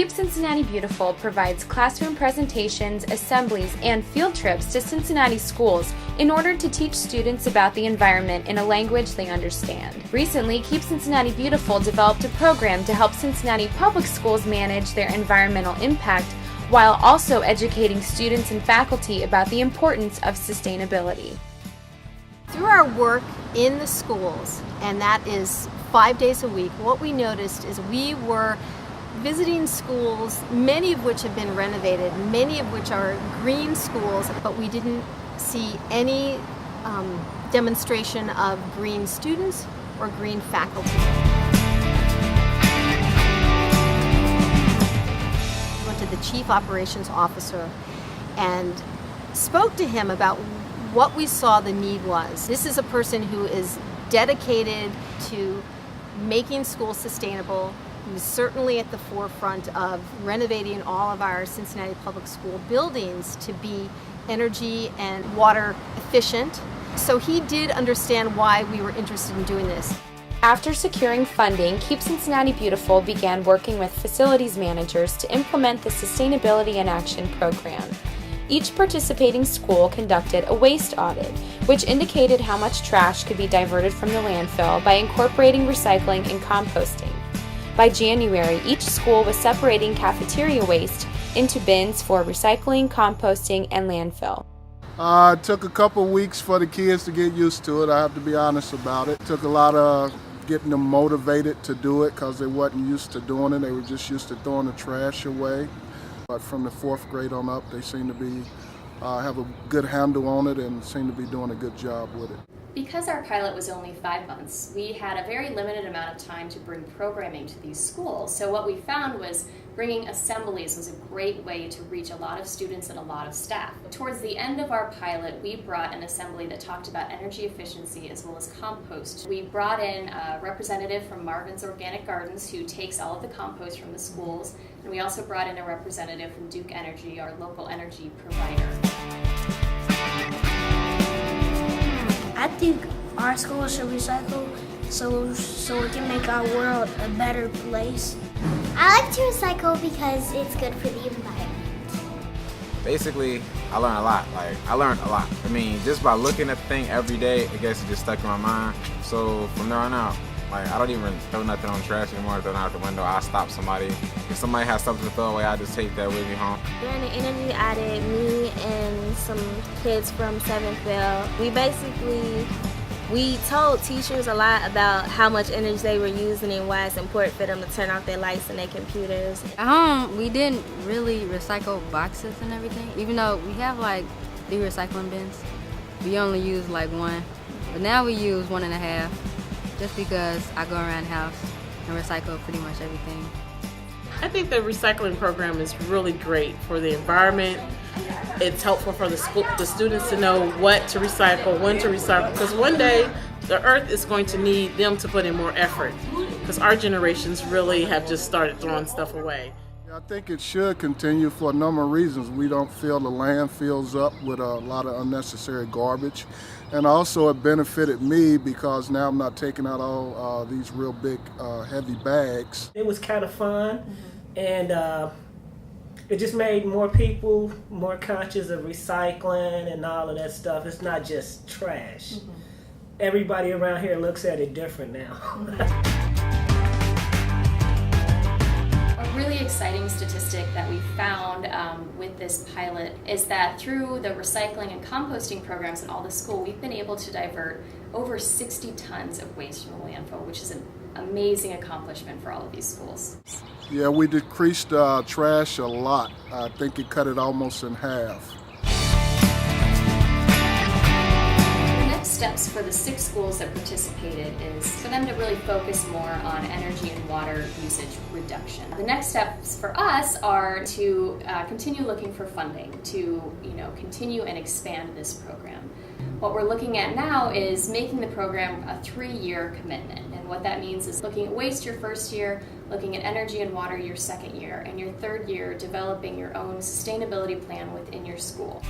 Keep Cincinnati Beautiful provides classroom presentations, assemblies, and field trips to Cincinnati schools in order to teach students about the environment in a language they understand. Recently, Keep Cincinnati Beautiful developed a program to help Cincinnati public schools manage their environmental impact while also educating students and faculty about the importance of sustainability. Through our work in the schools, and that is 5 days a week, what we noticed is we were visiting schools, many of which have been renovated, many of which are green schools, but we didn't see any demonstration of green students or green faculty. We went to the Chief Operations Officer and spoke to him about what we saw the need was. This is a person who is dedicated to making schools sustainable. He was certainly at the forefront of renovating all of our Cincinnati public school buildings to be energy and water efficient. So he did understand why we were interested in doing this. After securing funding, Keep Cincinnati Beautiful began working with facilities managers to implement the Sustainability in Action program. Each participating school conducted a waste audit, which indicated how much trash could be diverted from the landfill by incorporating recycling and composting. By January, each school was separating cafeteria waste into bins for recycling, composting, and landfill. It took a couple weeks for the kids to get used to it. I have to be honest about it. It took a lot of getting them motivated to do it because they wasn't used to doing it. They were just used to throwing the trash away. But from the 4th grade on up, they seem to be have a good handle on it and seem to be doing a good job with it. Because our pilot was only 5 months, we had a very limited amount of time to bring programming to these schools. So what we found was bringing assemblies was a great way to reach a lot of students and a lot of staff. Towards the end of our pilot, we brought an assembly that talked about energy efficiency as well as compost. We brought in a representative from Marvin's Organic Gardens who takes all of the compost from the schools, and we also brought in a representative from Duke Energy, our local energy provider. I think our school should recycle so we can make our world a better place. I like to recycle because it's good for the environment. Basically, I learned a lot. I mean, just by looking at the thing every day, I guess it just stuck in my mind. So from there on out, I don't even throw nothing on the trash anymore. I throw it out the window. I stop somebody. If somebody has something to throw away, I just take that with me home. During the energy audit, me and some kids from 7th Bell, we told teachers a lot about how much energy they were using and why it's important for them to turn off their lights and their computers. At home, we didn't really recycle boxes and everything. Even though we have 3 recycling bins, we only use 1. But now we use 1.5, just because I go around the house and recycle pretty much everything. I think the recycling program is really great for the environment. It's helpful for the students to know what to recycle, when to recycle, because one day the earth is going to need them to put in more effort, because our generations really have just started throwing stuff away. I think it should continue for a number of reasons. We don't fill the landfills up with a lot of unnecessary garbage. And also it benefited me because now I'm not taking out all these real big heavy bags. It was kind of fun, and it just made more people more conscious of recycling and all of that stuff. It's not just trash. Everybody around here looks at it different now. A really exciting statistic that we found with this pilot is that through the recycling and composting programs in all the school, we've been able to divert over 60 tons of waste from the landfill, which is an amazing accomplishment for all of these schools. Yeah, we decreased trash a lot. I think it cut it almost in half. Steps for the 6 schools that participated is for them to really focus more on energy and water usage reduction. The next steps for us are to continue looking for funding to continue and expand this program. What we're looking at now is making the program a 3-year commitment, and what that means is looking at waste your first year, looking at energy and water your second year, and your third year developing your own sustainability plan within your school.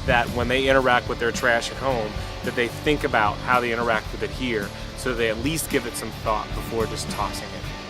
that when they interact with their trash at home, that they think about how they interact with it here, so they at least give it some thought before just tossing it.